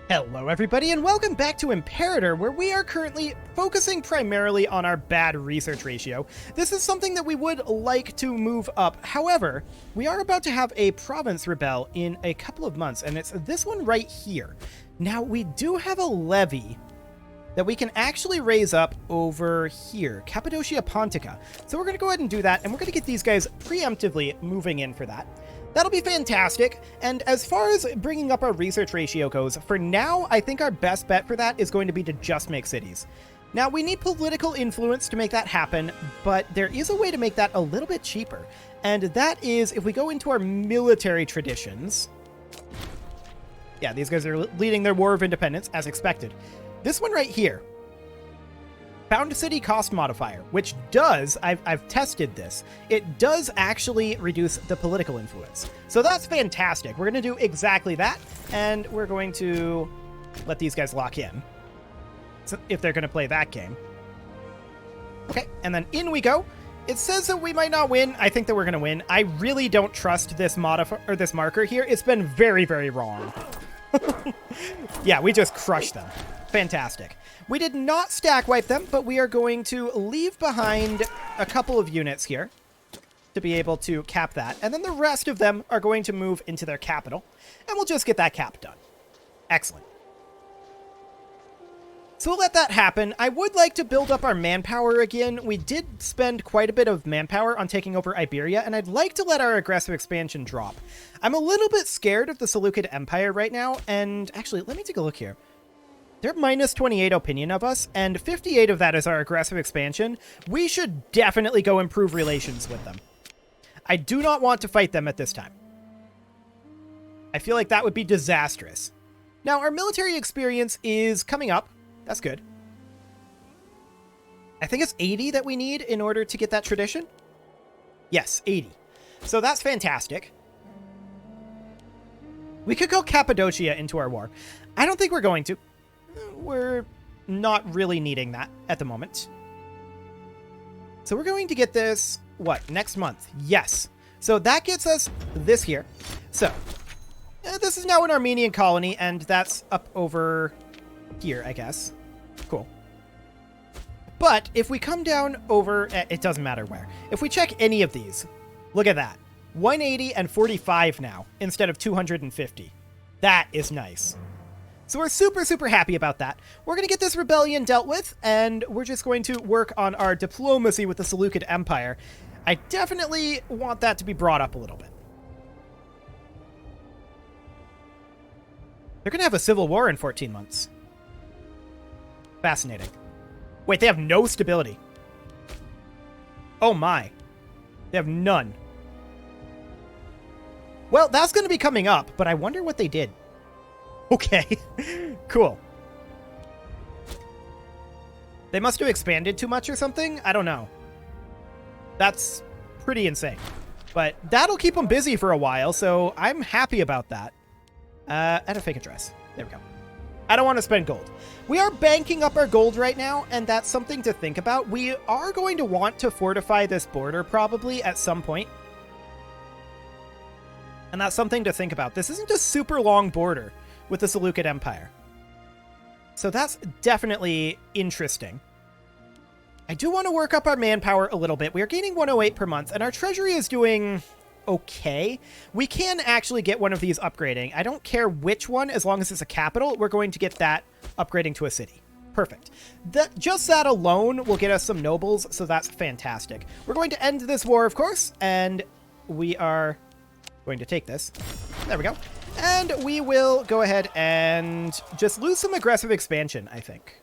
Hello everybody and welcome back to Imperator, where we are currently focusing primarily on our bad research ratio. This is something that we would like to move up. However, we are about to have a province rebel in a couple of months, and it's this one right here. Now, we do have a levy that we can actually raise up over here, Cappadocia Pontica. So we're going to go ahead and do that, and we're going to get these guys preemptively moving in for that. That'll be fantastic, and as far as bringing up our research ratio goes, for now, I think our best bet for that is going to be to just make cities. Now, we need political influence to make that happen, but there is a way to make that a little bit cheaper, and that is if we go into our military traditions. Yeah, these guys are leading their War of Independence, as expected. This one right here, Found City Cost Modifier, which does, I've tested this, it does actually reduce the political influence. So that's fantastic. We're going to do exactly that, and we're going to let these guys lock in, so if they're going to play that game. Okay, and then in we go. It says that we might not win. I think that we're going to win. I really don't trust this modifier or this marker here. It's been very, very wrong. Yeah, we just crushed them. Fantastic. We did not stack wipe them, but we are going to leave behind a couple of units here to be able to cap that. And then the rest of them are going to move into their capital, and we'll just get that cap done. Excellent. So we'll let that happen. I would like to build up our manpower again. We did spend quite a bit of manpower on taking over Iberia, and I'd like to let our aggressive expansion drop. I'm a little bit scared of the Seleucid Empire right now, and actually, let me take a look here. They're minus 28 opinion of us, and 58 of that is our aggressive expansion. We should definitely go improve relations with them. I do not want to fight them at this time. I feel like that would be disastrous. Now, our military experience is coming up. That's good. I think it's 80 that we need in order to get that tradition. Yes, 80. So that's fantastic. We could go Cappadocia into our war. I don't think we're going to. We're not really needing that at the moment. So we're going to get this, what, next month? Yes. So that gets us this here. So this is now an Armenian colony, and that's up over here, I guess. Cool. But if we come down over, it doesn't matter where. If we check any of these, look at that. 180 and 45 now instead of 250. That is nice. So we're super, super happy about that. We're going to get this rebellion dealt with, and we're just going to work on our diplomacy with the Seleucid Empire. I definitely want that to be brought up a little bit. They're going to have a civil war in 14 months. Fascinating. Wait, they have no stability. Oh my. They have none. Well, that's going to be coming up, but I wonder what they did. Okay, cool. They must have expanded too much or something? I don't know. That's pretty insane. But that'll keep them busy for a while, so I'm happy about that. Add a fake address. There we go. I don't want to spend gold. We are banking up our gold right now, and that's something to think about. We are going to want to fortify this border probably at some point. And that's something to think about. This isn't a super long border with the Seleucid Empire. So that's definitely interesting. I do want to work up our manpower a little bit. We are gaining 108 per month, and our treasury is doing okay. We can actually get one of these upgrading. I don't care which one, as long as it's a capital, we're going to get that upgrading to a city. Perfect. Just that alone will get us some nobles, so that's fantastic. We're going to end this war, of course, and we are going to take this. There we go. And we will go ahead and just lose some aggressive expansion, I think.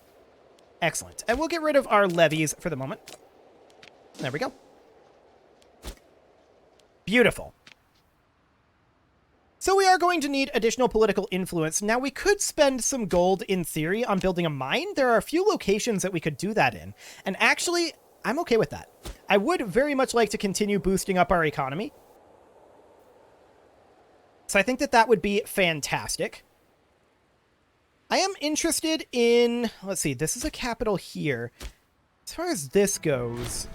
Excellent. And we'll get rid of our levies for the moment. There we go. Beautiful. So we are going to need additional political influence. Now, we could spend some gold, in theory, on building a mine. There are a few locations that we could do that in. And actually, I'm okay with that. I would very much like to continue boosting up our economy. So I think that that would be fantastic. I am interested in, let's see, this is a capital here. As far as this goes,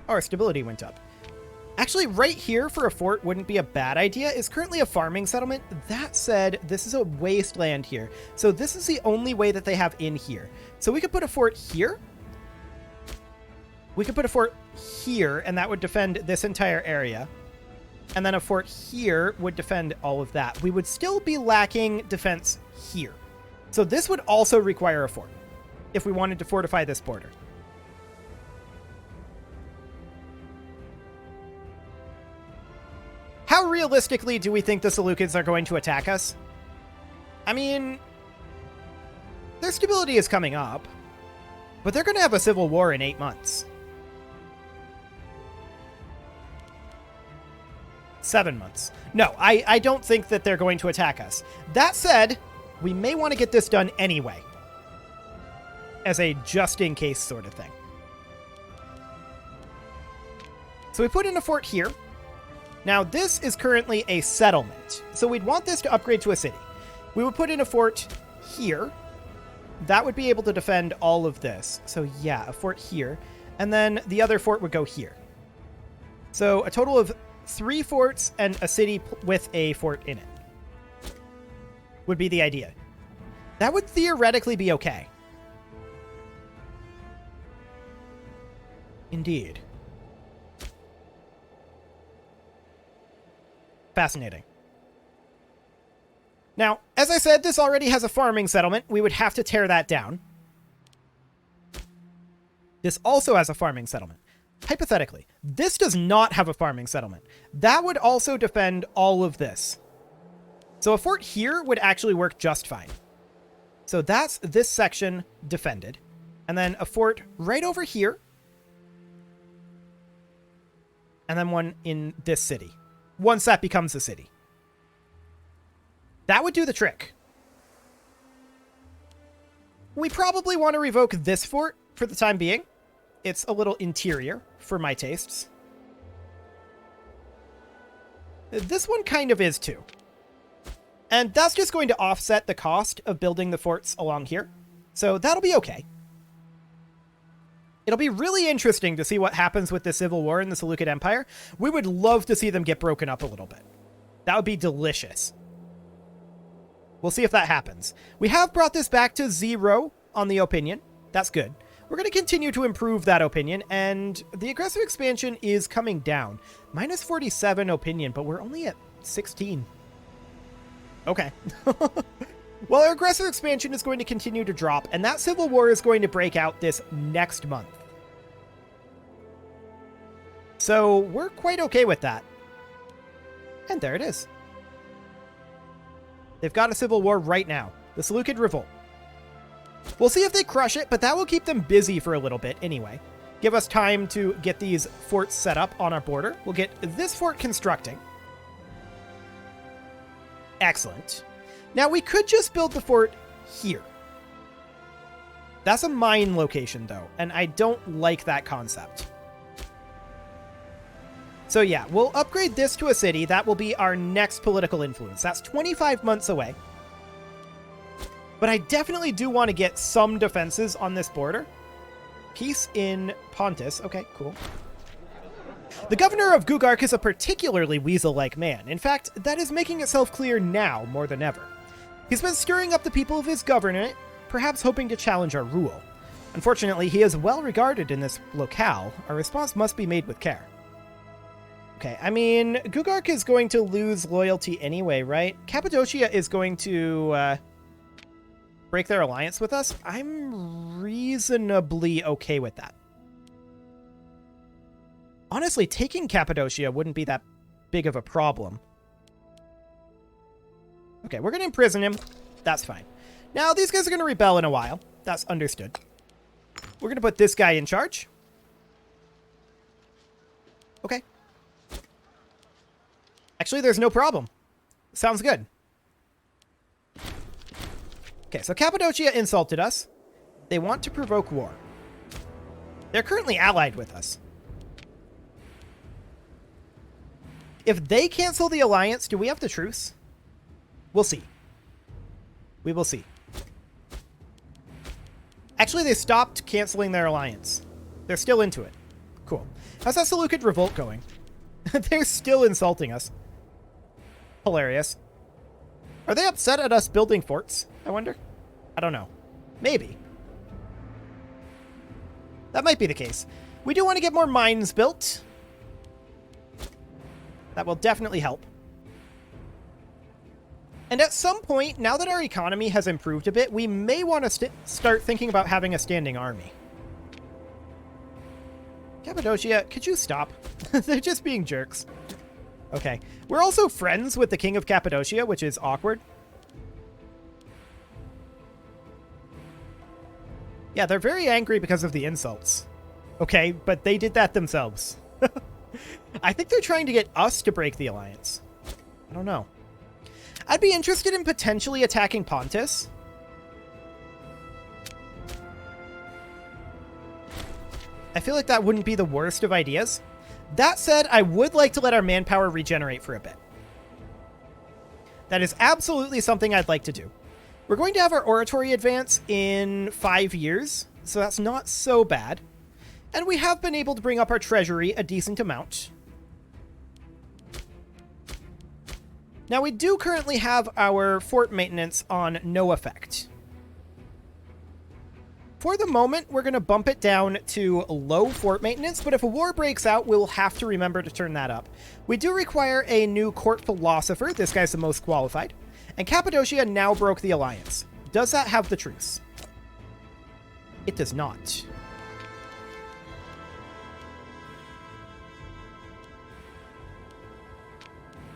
our stability went up. Actually, right here for a fort wouldn't be a bad idea. It's currently a farming settlement. That said, this is a wasteland here. So this is the only way that they have in here. So we could put a fort here. We could put a fort here, and that would defend this entire area. And then a fort here would defend all of that. We would still be lacking defense here. So this would also require a fort if we wanted to fortify this border. How realistically do we think the Seleucids are going to attack us? I mean, their stability is coming up, but they're going to have a civil war in 8 months. 7 months. No, I don't think that they're going to attack us. That said, we may want to get this done anyway, as a just-in-case sort of thing. So we put in a fort here. Now, this is currently a settlement, so we'd want this to upgrade to a city. We would put in a fort here. That would be able to defend all of this. So yeah, a fort here. And then the other fort would go here. So a total of 3 forts and a city with a fort in it would be the idea. That would theoretically be okay. Indeed. Fascinating. Now, as I said, this already has a farming settlement. We would have to tear that down. This also has a farming settlement. Hypothetically, this does not have a farming settlement. That would also defend all of this. So a fort here would actually work just fine. So that's this section defended. And then a fort right over here. And then one in this city. Once that becomes a city. That would do the trick. We probably want to revoke this fort for the time being. It's a little interior for my tastes. This one kind of is too. And that's just going to offset the cost of building the forts along here. So that'll be okay. It'll be really interesting to see what happens with the civil war in the Seleucid Empire. We would love to see them get broken up a little bit. That would be delicious. We'll see if that happens. We have brought this back to 0 on the opinion. That's good. We're going to continue to improve that opinion, and the aggressive expansion is coming down. Minus 47 opinion, but we're only at 16. Okay. Well, our aggressive expansion is going to continue to drop, and that civil war is going to break out this next month. So we're quite okay with that. And there it is. They've got a civil war right now. The Seleucid Revolt. We'll see if they crush it, but that will keep them busy for a little bit anyway. Give us time to get these forts set up on our border. We'll get this fort constructing. Excellent. Now we could just build the fort here. That's a mine location though, and I don't like that concept. So yeah, we'll upgrade this to a city. That will be our next political influence. That's 25 months away. But I definitely do want to get some defenses on this border. Peace in Pontus. Okay, cool. The governor of Gugark is a particularly weasel-like man. In fact, that is making itself clear now more than ever. He's been stirring up the people of his governorate, perhaps hoping to challenge our rule. Unfortunately, he is well regarded in this locale. Our response must be made with care. Okay, I mean, Gugark is going to lose loyalty anyway, right? Cappadocia is going to break their alliance with us. I'm reasonably okay with that. Honestly, taking Cappadocia wouldn't be that big of a problem. Okay, we're going to imprison him. That's fine. Now, these guys are going to rebel in a while. That's understood. We're going to put this guy in charge. Okay. Actually, there's no problem. Sounds good. Okay, so Cappadocia insulted us. They want to provoke war. They're currently allied with us. If they cancel the alliance, do we have the truce? We'll see. We will see. Actually, they stopped canceling their alliance. They're still into it. Cool. How's that Seleucid revolt going? They're still insulting us. Hilarious. Are they upset at us building forts, I wonder? I don't know. Maybe. That might be the case. We do want to get more mines built. That will definitely help. And at some point, now that our economy has improved a bit, we may want to start thinking about having a standing army. Cappadocia, could you stop? They're just being jerks. Okay. We're also friends with the King of Cappadocia, which is awkward. Yeah, they're very angry because of the insults. Okay, but they did that themselves. I think they're trying to get us to break the alliance. I don't know. I'd be interested in potentially attacking Pontus. I feel like that wouldn't be the worst of ideas. That said, I would like to let our manpower regenerate for a bit. That is absolutely something I'd like to do. We're going to have our oratory advance in 5 years, so that's not so bad. And we have been able to bring up our treasury a decent amount. Now, we do currently have our fort maintenance on no effect. For the moment, we're going to bump it down to low fort maintenance, but if a war breaks out, we'll have to remember to turn that up. We do require a new court philosopher. This guy's the most qualified. And Cappadocia now broke the alliance. Does that have the truce? It does not.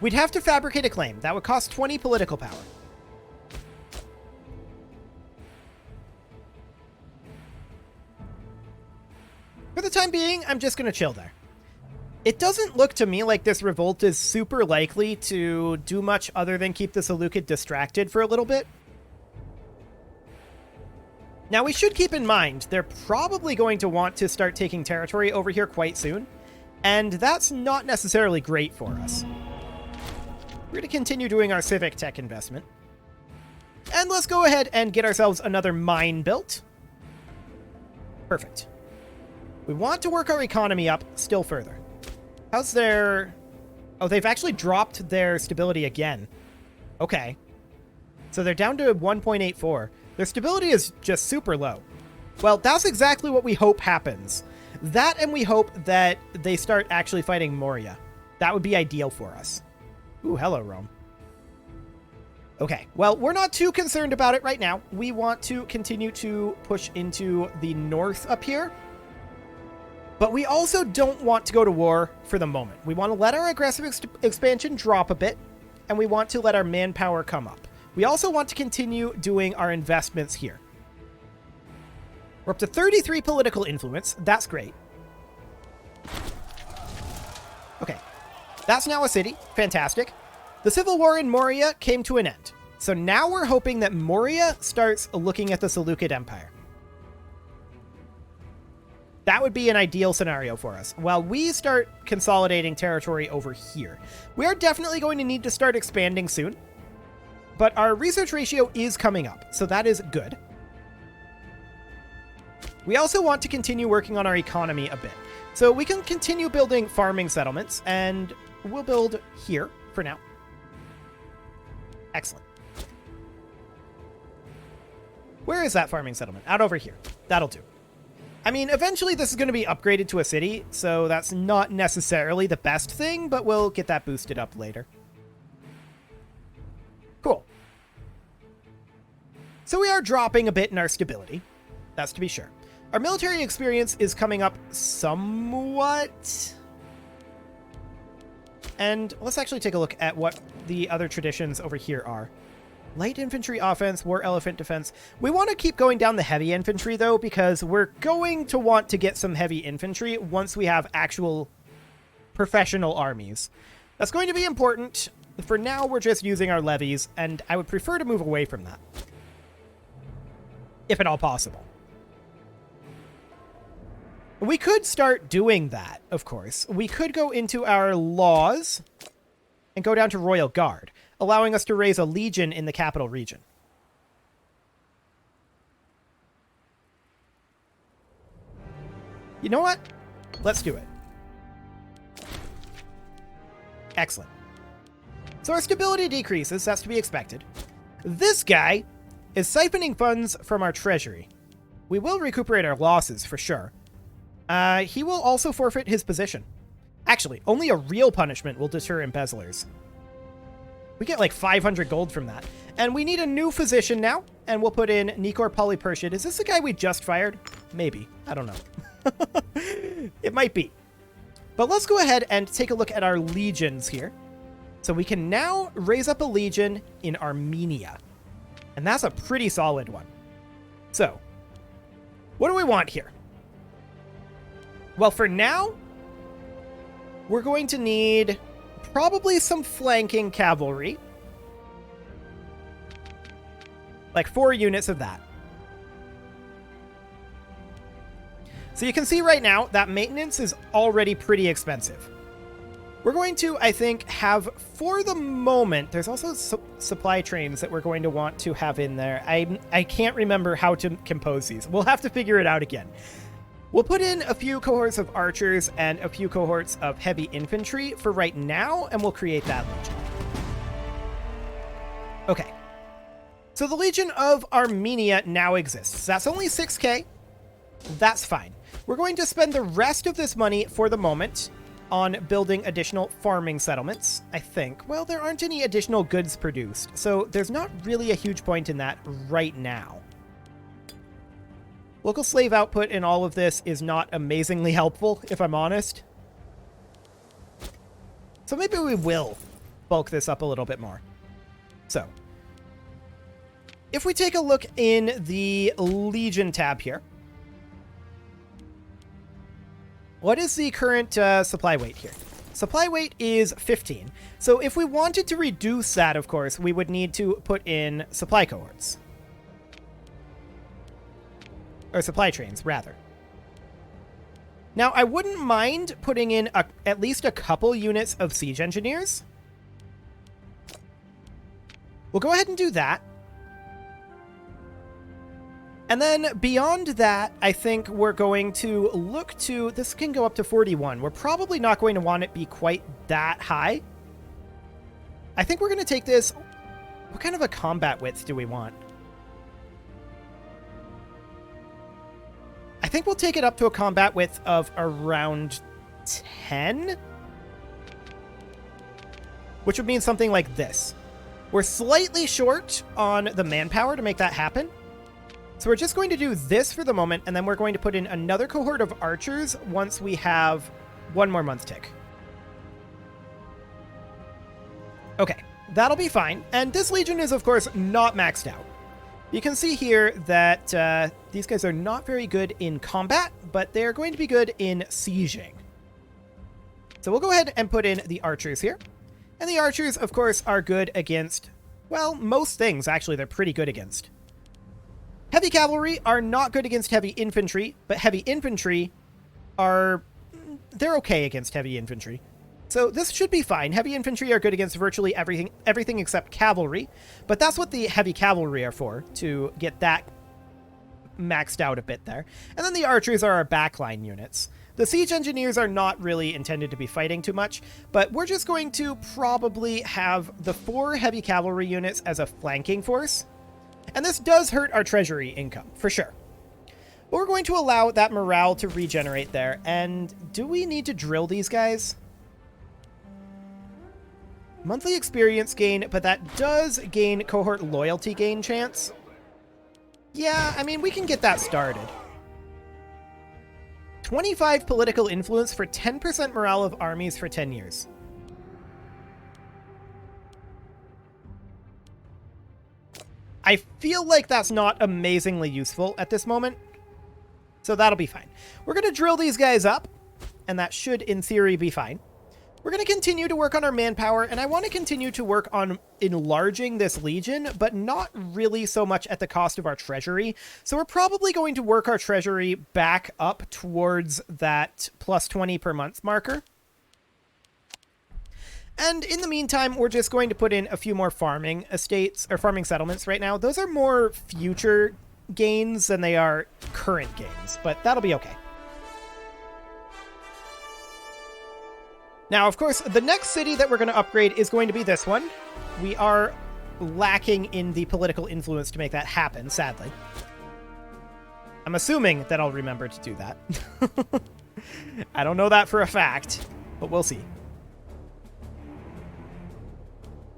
We'd have to fabricate a claim. That would cost 20 political power. For the time being, I'm just going to chill there. It doesn't look to me like this revolt is super likely to do much other than keep the Seleucid distracted for a little bit. Now, we should keep in mind, they're probably going to want to start taking territory over here quite soon, and that's not necessarily great for us. We're going to continue doing our civic tech investment. And let's go ahead and get ourselves another mine built. Perfect. We want to work our economy up still further. How's their... Oh, they've actually dropped their stability again. Okay. So they're down to 1.84. Their stability is just super low. Well, that's exactly what we hope happens. That, and we hope that they start actually fighting Moria. That would be ideal for us. Ooh, hello, Rome. Okay, well, we're not too concerned about it right now. We want to continue to push into the north up here. But we also don't want to go to war for the moment. We want to let our aggressive expansion drop a bit, and we want to let our manpower come up. We also want to continue doing our investments here. We're up to 33 political influence. That's great. Okay. That's now a city. Fantastic. The civil war in Moria came to an end. So now we're hoping that Moria starts looking at the Seleucid Empire. That would be an ideal scenario for us, while we start consolidating territory over here. We are definitely going to need to start expanding soon, but our research ratio is coming up, so that is good. We also want to continue working on our economy a bit. So we can continue building farming settlements, and we'll build here for now. Excellent. Where is that farming settlement? Out over here. That'll do. I mean, eventually this is going to be upgraded to a city, so that's not necessarily the best thing, but we'll get that boosted up later. Cool. So we are dropping a bit in our stability. That's to be sure. Our military experience is coming up somewhat. And let's actually take a look at what the other traditions over here are. Light infantry offense, war elephant defense. We want to keep going down the heavy infantry, though, because we're going to want to get some heavy infantry once we have actual professional armies. That's going to be important. For now, we're just using our levies, and I would prefer to move away from that, if at all possible. We could start doing that, of course. We could go into our laws and go down to Royal Guard, allowing us to raise a legion in the capital region. You know what? Let's do it. Excellent. So our stability decreases, that's to be expected. This guy is siphoning funds from our treasury. We will recuperate our losses, for sure. He will also forfeit his position. Actually, only a real punishment will deter embezzlers. We get like 500 gold from that. And we need a new physician now, and we'll put in Nikor Polypershid. Is this the guy we just fired? Maybe. I don't know. It might be. But let's go ahead and take a look at our legions here. So we can now raise up a legion in Armenia. And that's a pretty solid one. So, what do we want here? Well, for now, we're going to need probably some flanking cavalry. Like 4 units of that. So you can see right now that maintenance is already pretty expensive. We're going to, I think, have, for the moment, there's also supply trains that we're going to want to have in there. I can't remember how to compose these. We'll have to figure it out again. We'll put in a few cohorts of archers and a few cohorts of heavy infantry for right now, and we'll create that legion. Okay. So the Legion of Armenia now exists. That's only 6k. That's fine. We're going to spend the rest of this money for the moment on building additional farming settlements, I think. Well, there aren't any additional goods produced, so there's not really a huge point in that right now. Local slave output in all of this is not amazingly helpful, if I'm honest. So maybe we will bulk this up a little bit more. So, if we take a look in the Legion tab here, what is the current supply weight here? Supply weight is 15. So if we wanted to reduce that, of course, we would need to put in supply cohorts. Or supply trains, rather. Now, I wouldn't mind putting in at least a couple units of siege engineers. We'll go ahead and do that. And then beyond that, I think we're going to look to... This can go up to 41. We're probably not going to want it be quite that high. I think we're going to take this... What kind of a combat width do we want? I think we'll take it up to a combat width of around 10. Which would mean something like this. We're slightly short on the manpower to make that happen. So we're just going to do this for the moment, and then we're going to put in another cohort of archers once we have one more month tick. Okay, that'll be fine. And this legion is, of course, not maxed out. You can see here that these guys are not very good in combat, but they're going to be good in sieging. So we'll go ahead and put in the archers here. And the archers, of course, are good against, well, most things, actually, they're pretty good against. Heavy cavalry are not good against heavy infantry, but heavy infantry are... They're okay against heavy infantry. So this should be fine. Heavy infantry are good against virtually everything except cavalry, but that's what the heavy cavalry are for, to get that maxed out a bit there. And then the archers are our backline units. The siege engineers are not really intended to be fighting too much, but we're just going to probably have the 4 heavy cavalry units as a flanking force. And this does hurt our treasury income, for sure. But we're going to allow that morale to regenerate there. And do we need to drill these guys? Monthly experience gain, but that does gain cohort loyalty gain chance. Yeah, I mean, we can get that started. 25 political influence for 10% morale of armies for 10 years. I feel like that's not amazingly useful at this moment, so that'll be fine. We're going to drill these guys up, and that should, in theory, be fine. We're going to continue to work on our manpower, and I want to continue to work on enlarging this legion, but not really so much at the cost of our treasury. So we're probably going to work our treasury back up towards that plus 20 per month marker. And in the meantime, we're just going to put in a few more farming estates, or farming settlements right now. Those are more future gains than they are current gains, but that'll be okay. Now, of course, the next city that we're going to upgrade is going to be this one. We are lacking in the political influence to make that happen, sadly. I'm assuming that I'll remember to do that. I don't know that for a fact, but we'll see.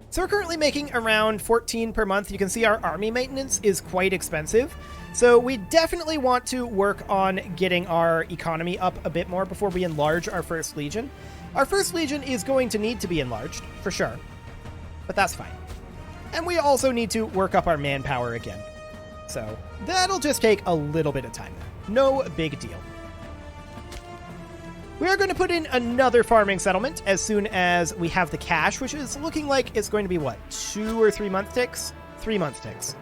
So we're currently making around 14 per month. You can see our army maintenance is quite expensive. So we definitely want to work on getting our economy up a bit more before we enlarge our first legion. Our first legion is going to need to be enlarged, for sure. But that's fine. And we also need to work up our manpower again. So that'll just take a little bit of time. No big deal. We are going to put in another farming settlement as soon as we have the cash, which is looking like it's going to be, what, 2 or 3 month ticks? 3 month ticks.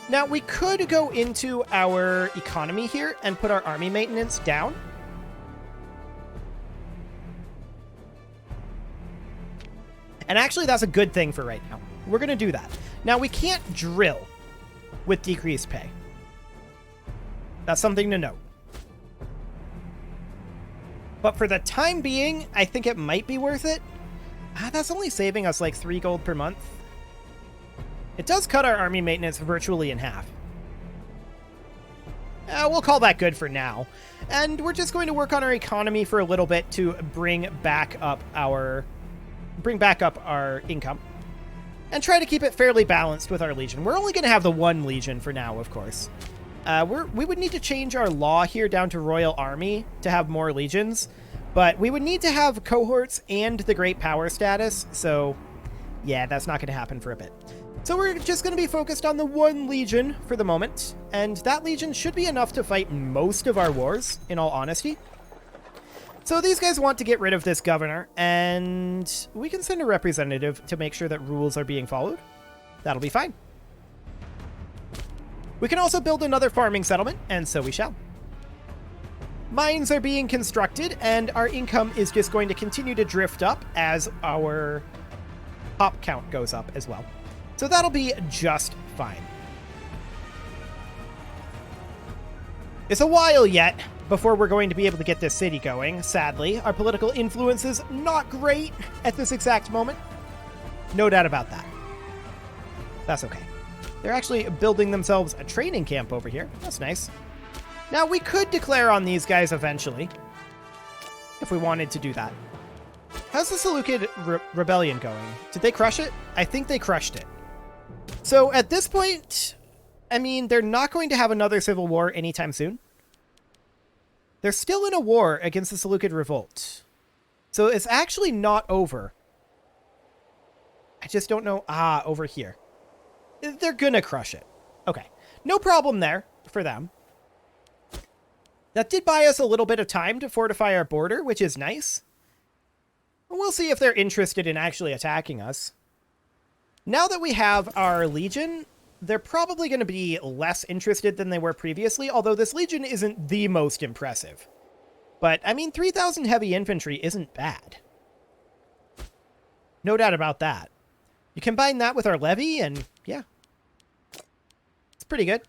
Now, we could go into our economy here and put our army maintenance down. And actually, that's a good thing for right now. We're going to do that. Now, we can't drill with decreased pay. That's something to note. But for the time being, I think it might be worth it. That's only saving us like 3 gold per month. It does cut our army maintenance virtually in half. We'll call that good for now. And we're just going to work on our economy for a little bit to bring back up our income. And try to keep it fairly balanced with our legion. We're only going to have the 1 legion for now, of course. We would need to change our law here down to Royal Army to have more legions, but we would need to have cohorts and the Great Power status, so yeah, that's not going to happen for a bit. So we're just going to be focused on the 1 legion for the moment, and that legion should be enough to fight most of our wars, in all honesty. So these guys want to get rid of this governor, and we can send a representative to make sure that rules are being followed. That'll be fine. We can also build another farming settlement, and so we shall. Mines are being constructed, and our income is just going to continue to drift up as our pop count goes up as well. So that'll be just fine. It's a while yet before we're going to be able to get this city going, sadly. Our political influence is not great at this exact moment. No doubt about that. That's okay. They're actually building themselves a training camp over here. That's nice. Now, we could declare on these guys eventually, if we wanted to do that. How's the Seleucid rebellion going? Did they crush it? I think they crushed it. So at this point, I mean, they're not going to have another civil war anytime soon. They're still in a war against the Seleucid revolt. So it's actually not over. I just don't know. Over here. They're gonna crush it. Okay. No problem there for them. That did buy us a little bit of time to fortify our border, which is nice. We'll see if they're interested in actually attacking us. Now that we have our legion, they're probably going to be less interested than they were previously, although this legion isn't the most impressive. But, I mean, 3,000 heavy infantry isn't bad. No doubt about that. You combine that with our levy, and yeah. It's pretty good.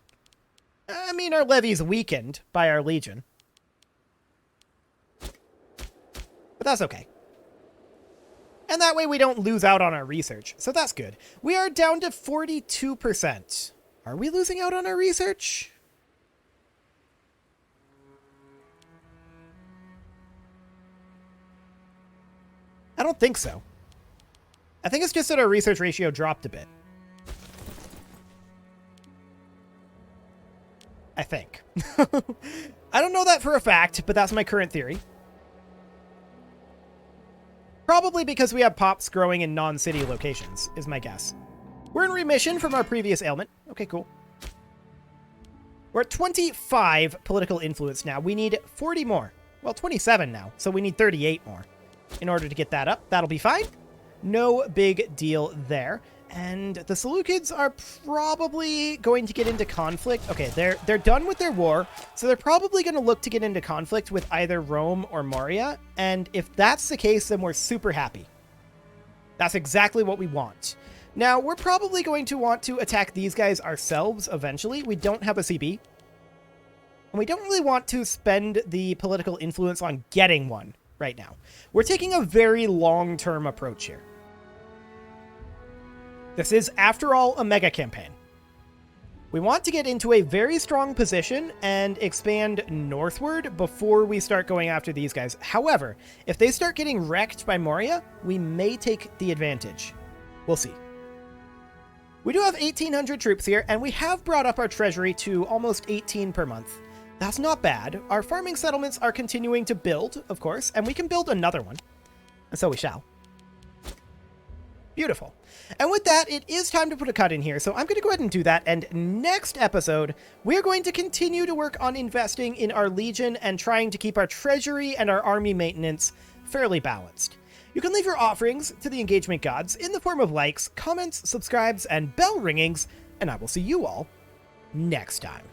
I mean, our levy's weakened by our legion. But that's okay. And that way we don't lose out on our research, so that's good. We are down to 42%. Are we losing out on our research? I don't think so. I think it's just that our research ratio dropped a bit. I think. I don't know that for a fact, but that's my current theory. Probably because we have pops growing in non-city locations, is my guess. We're in remission from our previous ailment. Okay, cool. We're at 25 political influence now. We need 40 more. Well, 27 now, so we need 38 more in order to get that up. That'll be fine. No big deal there. And the Seleucids are probably going to get into conflict. Okay, they're done with their war, so they're probably going to look to get into conflict with either Rome or Moria. And if that's the case, then we're super happy. That's exactly what we want. Now, we're probably going to want to attack these guys ourselves eventually. We don't have a CB. And we don't really want to spend the political influence on getting one right now. We're taking a very long-term approach here. This is, after all, a mega campaign. We want to get into a very strong position and expand northward before we start going after these guys. However, if they start getting wrecked by Moria, we may take the advantage. We'll see. We do have 1,800 troops here, and we have brought up our treasury to almost 18 per month. That's not bad. Our farming settlements are continuing to build, of course, and we can build another one. And so we shall. Beautiful. And with that, it is time to put a cut in here, so I'm going to go ahead and do that, and next episode, we're going to continue to work on investing in our legion and trying to keep our treasury and our army maintenance fairly balanced. You can leave your offerings to the engagement gods in the form of likes, comments, subscribes, and bell ringings, and I will see you all next time.